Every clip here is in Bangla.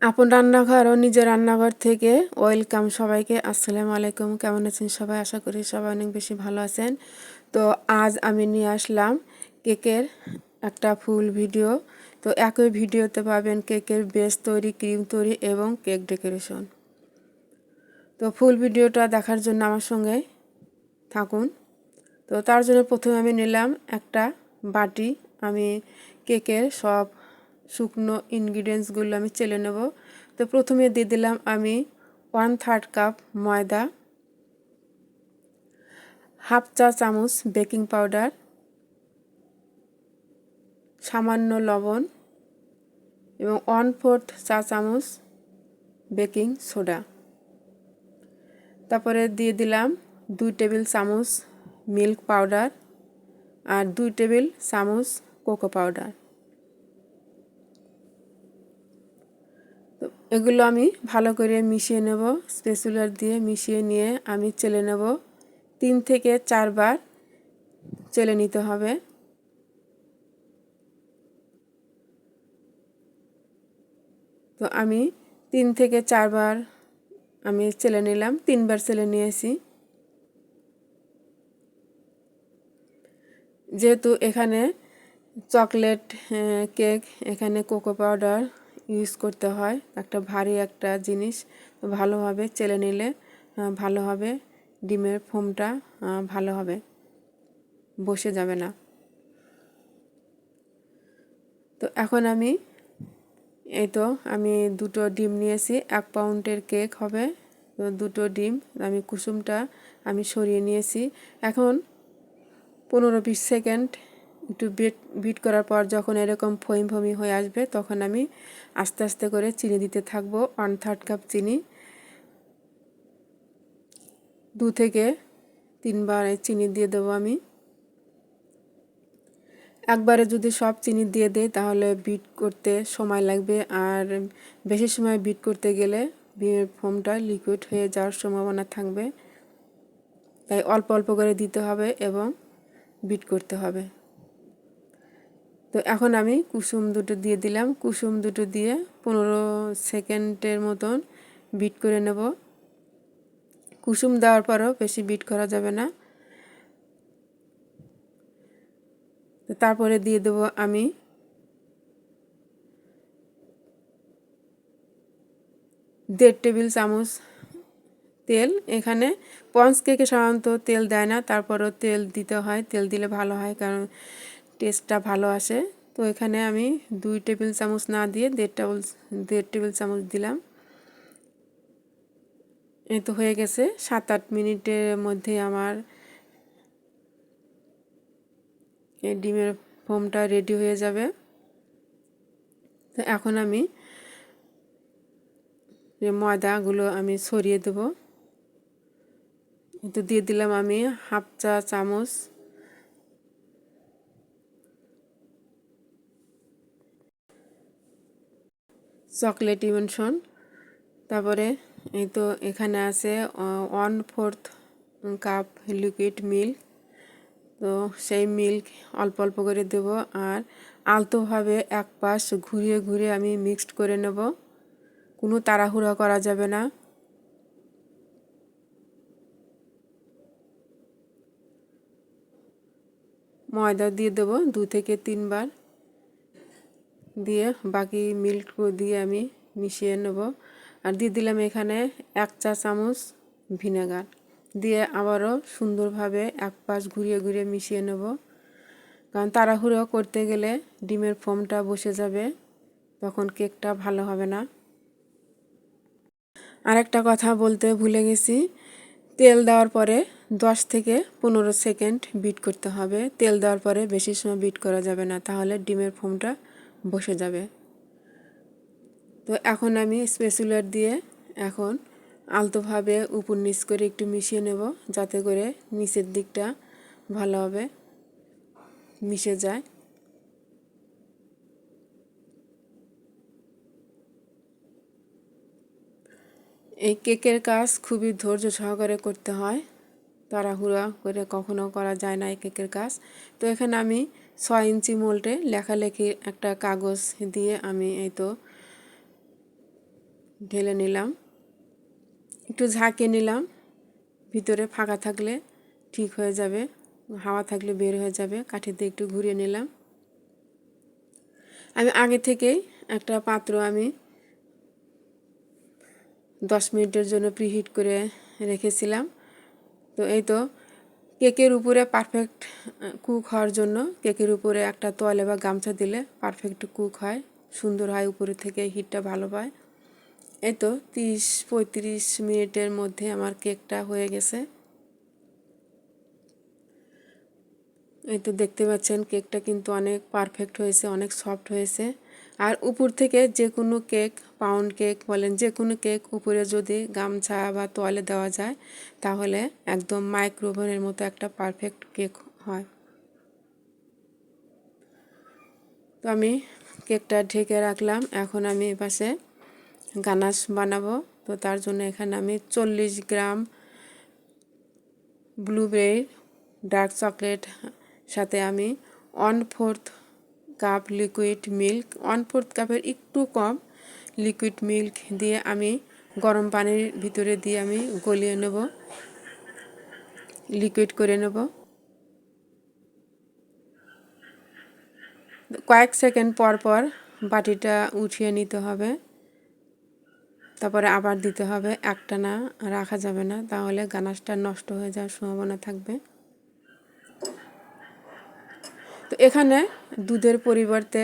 আপন রান্নাঘর ও নিজের রান্নাঘর থেকে ওয়েলকাম সবাইকে। আসসালামু আলাইকুম। কেমন আছেন সবাই? আশা করি সবাই অনেক বেশি ভালো আছেন। তো আজ আমি নিয়ে আসলাম কেকের একটা ফুল ভিডিও। তো একই ভিডিওতে পাবেন কেকের বেস তৈরি, ক্রিম তৈরি এবং কেক ডেকোরেশন। তো ফুল ভিডিওটা দেখার জন্য আমার সঙ্গে থাকুন। তো তার জন্য প্রথমে আমি নিলাম একটা বাটি। আমি কেকের সব শুকনো ইনগ্রিডিয়েন্টসগুলো আমি চেলে নেব। তো প্রথমে দিয়ে দিলাম আমি 1/3 কাপ ময়দা, হাফ চা চামচ বেকিং পাউডার, সামান্য লবণ এবং 1/4 চা চামচ বেকিং সোডা। তারপরে দিয়ে দিলাম 2 টেবিল চামচ মিল্ক পাউডার আর 2 টেবিল চামচ কোকো পাউডার। তো এগুলো আমি ভালো করে মিশিয়ে নেব। স্প্যাচুলার দিয়ে মিশিয়ে নিয়ে আমি চেলে নেব। 3 থেকে 4 বার চেলে নিতে হবে। তো আমি 3 থেকে 4 বার আমি চেলে নিলাম, 3 বার চেলে নিয়েছি। যেহেতু এখানে চকলেট কেক, এখানে কোকো পাউডার ইউজ করতে হয়, একটা ভারী একটা জিনিস, ভালোভাবে চেলে নিলে ভালো হবে, ডিমের ফোমটা ভালো হবে, বসে যাবে না। তো এখন আমি আমি 2টো ডিম নিয়েছি, 1 পাউন্ডের কেক হবে। তো 2টো ডিম আমি কুসুমটা আমি সরিয়ে নিয়েছি। এখন 15-20 সেকেন্ড একটু বিট করার পর যখন এরকম ফোম ফোমি হয়ে আসবে তখন আমি আস্তে আস্তে করে চিনি দিতে থাকবো। 1/3 কাপ চিনি, 2 থেকে 3 বার চিনি দিয়ে দেবো আমি। একবারে যদি সব চিনি দিয়ে দেয় তাহলে বিট করতে সময় লাগবে, আর বেশি সময় বিট করতে গেলে ফোমটা লিকুইড হয়ে যাওয়ার সম্ভাবনা থাকবে। তাই অল্প অল্প করে দিতে হবে এবং বিট করতে হবে। তো এখন আমি কুসুম 2টো দিয়ে দিলাম। কুসুম 2টো দিয়ে 15 সেকেন্ডের মতন বিট করে নেব। কুসুম দেওয়ার পরও বেশি বিট করা যাবে না। তো তারপরে দিয়ে দেবো আমি 1.5 টেবিল চামচ তেল। এখানে পঞ্চ কেকে সাধারণত তেল দেয় না, তারপরও তেল দিতে হয়, তেল দিলে ভালো হয় কারণ টেস্টটা ভালো আসে। তো এখানে আমি 2 টেবিল চামচ না দিয়ে 1.5 টেবিল চামচ দিলাম। এই তো হয়ে গেছে। 7-8 মিনিটের মধ্যে আমার এই ডিমের ফোমটা রেডি হয়ে যাবে। তো এখন আমি যে ময়দাগুলো আমি ছড়িয়ে দেব। তো দিয়ে দিলাম আমি হাফ চা চামচ চকলেট ইমনশন। তারপরে এখানে আছে 1/4 কাপ লিকুইড মিল্ক। তো সেই মিল্ক অল্প অল্প করে দেব, আর আলতোভাবে এক পাশ ঘুরিয়ে ঘুরিয়ে আমি মিক্সড করে নেব। কোনো তাড়াহুড়া করা যাবে না। ময়দা দিয়ে দেব 2 থেকে 3 বার, দিয়ে বাকি মিল্ক দিয়ে আমি মিশিয়ে নেব। আর দিয়ে দিলাম এখানে 1 চা চামচ ভিনেগার, দিয়ে আবারও সুন্দরভাবে এক পাশ ঘুরিয়ে ঘুরিয়ে মিশিয়ে নেব। কারণ তাড়াহুড়ো করতে গেলে ডিমের ফোমটা বসে যাবে, তখন কেকটা ভালো হবে না। আরেকটা কথা বলতে ভুলে গেছি, তেল দেওয়ার পরে 10 থেকে 15 সেকেন্ড বিট করতে হবে। তেল দেওয়ার পরে বেশি সময় বিট করা যাবে না, তাহলে ডিমের ফোমটা বসে যাবে। তো এখন আমি স্প্যাচুলার দিয়ে এখন আলতোভাবে উপর নিচ করে একটু মিশিয়ে নেব, যাতে করে নিচের দিকটা ভালোভাবে মিশে যায়। এই কেকের কাজ খুবই ধৈর্য সহকারে করতে হয়, তাড়াহুড়া করে কখনো করা যায় না এই কেকের কাজ। তো এখানে আমি 6 ইঞ্চি মোল্ডে লেখালেখির একটা কাগজ দিয়ে আমি ঢেলে নিলাম, একটু ঝাঁকে নিলাম, ভিতরে ফাঁকা থাকলে ঠিক হয়ে যাবে, হাওয়া থাকলে বের হয়ে যাবে। কাঠি দিয়ে একটু ঘুরিয়ে নিলাম। আমি আগে থেকেই একটা পাত্র আমি 10 মিনিটের জন্য প্রিহিট করে রেখেছিলাম। তো এই তো কেকের উপরে পারফেক্ট কুক হওয়ার জন্য কেকের উপরে একটা তোয়ালে বা গামছা দিলে পারফেক্ট কুক হয়, সুন্দর হয়, উপরে থেকে হিটটা ভালো পায়। এই তো 30-35 মিনিটের মধ্যে আমার কেকটা হয়ে গেছে। এই তো দেখতে পাচ্ছেন কেকটা কিন্তু অনেক পারফেক্ট হয়েছে, অনেক সফট হয়েছে। আর উপর থেকে যে কোনো কেক, পাউন্ড কেক বলেন, যে কোনো কেক উপরে যদি গামছা বা তোয়ালে দেওয়া যায় তাহলে একদম মাইক্রোওভেনের মতো একটা পারফেক্ট কেক হয়। তো আমি কেকটা ঢেকে রাখলাম। এখন আমি এপাশে গানাশ বানাবো। তো তার জন্য এখানে আমি 40 গ্রাম ব্লুবেরি ডার্ক চকলেট, সাথে আমি 1/4 কাপ লিকুইড মিল্ক, 1/4 কাপের একটু কম লিকুইড মিল্ক দিয়ে আমি গরম পানির ভিতরে দিয়ে আমি গলিয়ে নেব, লিকুইড করে নেব। কয়েক সেকেন্ড পর পর বাটিটা উঠিয়ে নিতে হবে, তারপরে আবার দিতে হবে, একটানা রাখা যাবে না, তাহলে গানাশটা নষ্ট হয়ে যাওয়ার সম্ভাবনা থাকবে। তো এখানে দুধের পরিবর্তে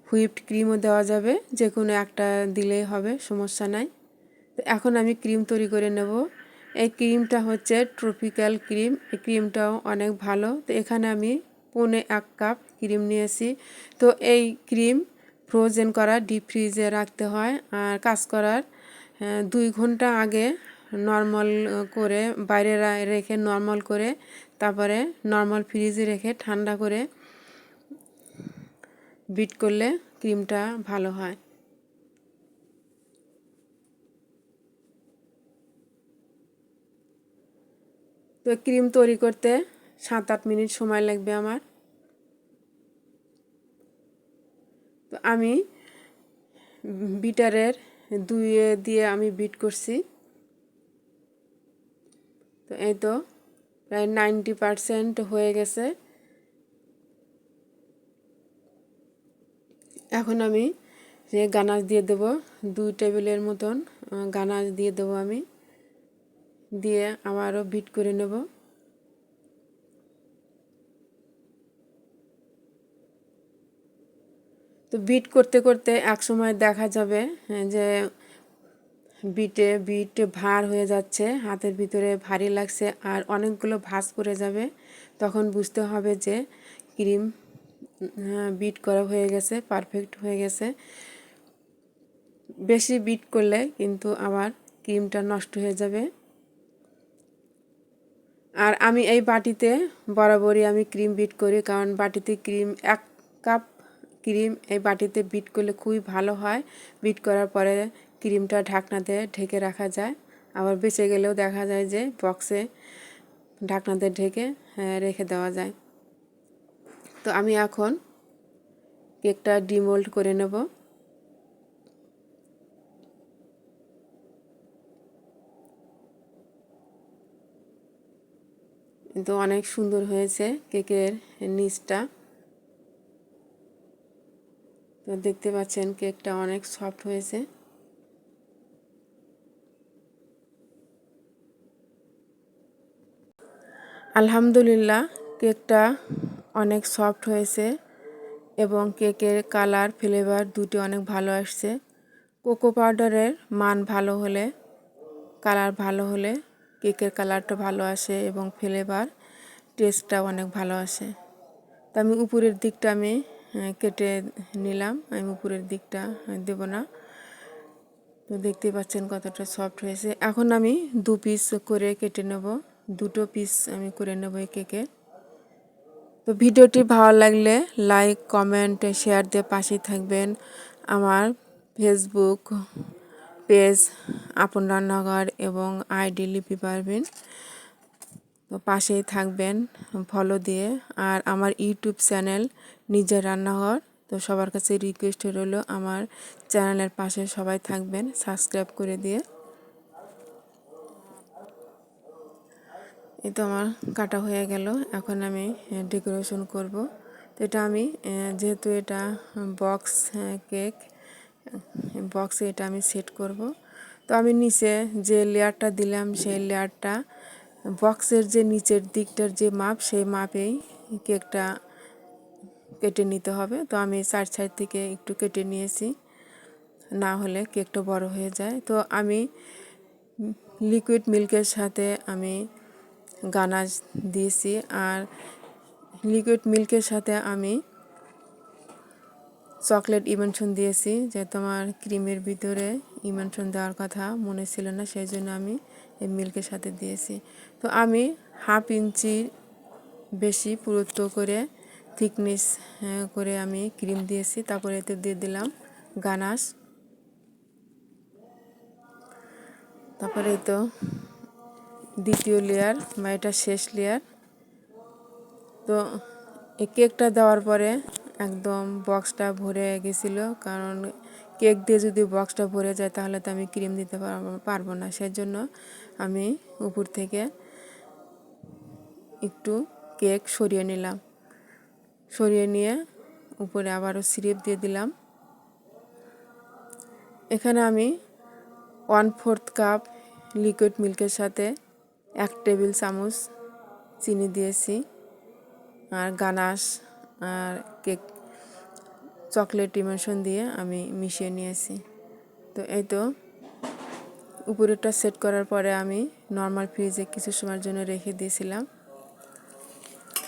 হুইপড ক্রিমও দেওয়া যাবে, যে কোনো একটা দিলেই হবে, সমস্যা নাই। তো এখন আমি ক্রিম তৈরি করে নেব। এই ক্রিমটা হচ্ছে ট্রপিক্যাল ক্রিম, এই ক্রিমটাও অনেক ভালো। তো এখানে আমি 1.25 কাপ ক্রিম নিয়েছি। তো এই ক্রিম ফ্রোজেন করা, ডিপ ফ্রিজে রাখতে হয়। আর কাজ করার 2 ঘন্টা আগে নর্মাল করে বাইরে রেখে নর্মাল করে, তারপরে নর্মাল ফ্রিজে রেখে ঠান্ডা করে বিট করলে ক্রিমটা ভালো হয়। তো ক্রিম তৈরি করতে 7-8 মিনিট সময় লাগবে আমার। তো আমি বিটারের দুইয়ে দিয়ে আমি বিট করছি। তো এই তো প্রায় 90% হয়ে গেছে। এখন আমি যে গানাশ দিয়ে দেব, 2 টেবিলের মতন গানাশ দিয়ে দেব আমি, দিয়ে আবারও বিট করে নেব। তো বিট করতে করতে এক সময় দেখা যাবে যে বিট ভার হয়ে যাচ্ছে, হাতের ভিতরে ভারী লাগছে আর অনেকগুলো ভাঁজ পড়ে যাবে। তখন বুঝতে হবে যে ক্রিম বিট করা হয়ে গেছে, পারফেক্ট হয়ে গেছে। বেশি বিট করলে কিন্তু আবার ক্রিমটা নষ্ট হয়ে যাবে। আর আমি এই বাটিতে বরাবরই আমি ক্রিম বিট করি, কারণ বাটিতে ক্রিম 1 কাপ ক্রিম এই বাটিতে বিট করলে খুবই ভালো হয়। বিট করার পরে ক্রিমটা ঢাকনাতে ঢেকে রাখা যায়, আবার বেঁচে গেলেও দেখা যায় যে বক্সে ঢাকনাতে ঢেকে রেখে দেওয়া যায়। তো আমি এখন কেকটা ডিমোল্ড করে নেব। কিন্তু অনেক সুন্দর হয়েছে কেকের নিচটা। তো দেখতে পাচ্ছেন কেকটা অনেক সফট হয়েছে। আলহামদুলিল্লাহ, কেকটা অনেক সফট হয়েছে এবং কেকের কালার ফ্লেভার দুটি অনেক ভালো আসছে। কোকো পাউডারের মান ভালো হলে, কালার ভালো হলে কেকের কালারটা ভালো আসে এবং ফ্লেভার টেস্টটাও অনেক ভালো আসে। তো আমি উপরের দিকটা আমি কেটে নিলাম, আমি উপরের দিকটা দেব না। তো দেখতে পাচ্ছেন কতটা সফট হয়েছে। এখন আমি 2 পিস করে কেটে নেব, 2টো পিস আমি করে নেব এই কেকে। তো ভিডিওটি ভালো লাগলে লাইক, কমেন্ট, শেয়ার দিয়ে পাশেই থাকবেন। আমার ফেসবুক পেজ আপন রান্নাঘর এবং আইডি লিপি পারভিন, তো পাশেই থাকবেন ফলো দিয়ে। আর আমার ইউটিউব চ্যানেল নিজের রান্নাঘর, তো সবার কাছে রিকোয়েস্ট রইল আমার চ্যানেলের পাশে সবাই থাকবেন সাবস্ক্রাইব করে দিয়ে। এই তো আমার কাটা হয়ে গেল, এখন আমি ডেকোরেশন করব। তো এটা আমি যেহেতু এটা বক্স কেক, বক্সে এটা আমি সেট করব। তো আমি নিচে যে লেয়ারটা দিলাম সেই লেয়ারটা বক্সের যে নিচের দিকটার যে মাপ সেই মাপেই কেকটা কেটে নিতে হবে। তো আমি চার সাইড থেকে একটু কেটে নিয়েছি, না হলে কেকটা বড় হয়ে যায়। তো আমি লিকুইড মিল্কের সাথে আমি গানাশ দিয়েছি, আর লিকুইড মিল্কের সাথে আমি চকলেট ইমনশন দিয়েছি। যেহেতু আমার ক্রিমের ভিতরে ইমনশন দেওয়ার কথা মনে ছিল না, সেই জন্য আমি এই মিল্কের সাথে দিয়েছি। তো আমি 1/2 ইঞ্চির বেশি পুরুত্ব করে থিকনেস করে আমি ক্রিম দিয়েছি। তারপরে এতে দিয়ে দিলাম গানাশ। তারপরে তো দ্বিতীয় লেয়ার বা এটা শেষ লেয়ার। তো এই কেকটা দেওয়ার পরে একদম বক্সটা ভরে গেছিলো, কারণ কেক দিয়ে যদি বক্সটা ভরে যায় তাহলে তো আমি ক্রিম দিতে পারবো না। সেজন্য আমি উপর থেকে একটু কেক সরিয়ে নিলাম, সরিয়ে নিয়ে উপরে আবারও সিরাপ দিয়ে দিলাম। এখানে আমি 1/4 কাপ লিকুইড মিল্কের সাথে 1 টেবিল চামচ চিনি দিয়েছি, আর গানাশ আর কেক চকলেট ইমনশন দিয়ে আমি মিশিয়ে নিয়েছি। তো এই তো উপরেরটা সেট করার পরে আমি নর্মাল ফ্রিজে কিছু সময়ের জন্য রেখে দিয়েছিলাম।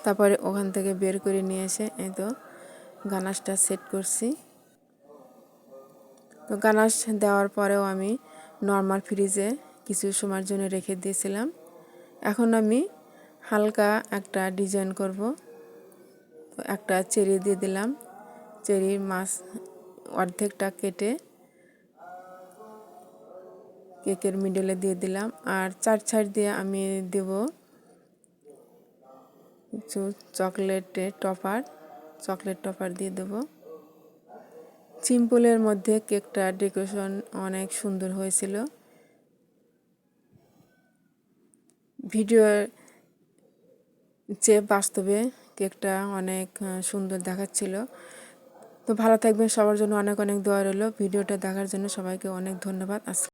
তারপরে ওখান থেকে বের করে নিয়ে এসে এই তো গানাশটা সেট করছি। তো গানাশ দেওয়ার পরেও আমি নর্মাল ফ্রিজে কিছু সময়ের জন্য রেখে দিয়েছিলাম। এখন আমি হালকা একটা ডিজাইন করব। একটা চেরি দিয়ে দিলাম, চেরির মাছ অর্ধেকটা কেটে কেকের মিডলে দিয়ে দিলাম, আর 4 সাইড দিয়ে আমি দেব কিছু চকলেট টপার দিয়ে দেব। সিম্পলের মধ্যে কেকটা ডেকোরেশন অনেক সুন্দর হয়েছিল। ভিডিওর চেয়ে বাস্তবে কেকটা অনেক সুন্দর দেখাচ্ছিল। তো ভালো থাকবেন, সবার জন্য অনেক অনেক দোয়া রইল। ভিডিওটা দেখার জন্য সবাইকে অনেক ধন্যবাদ।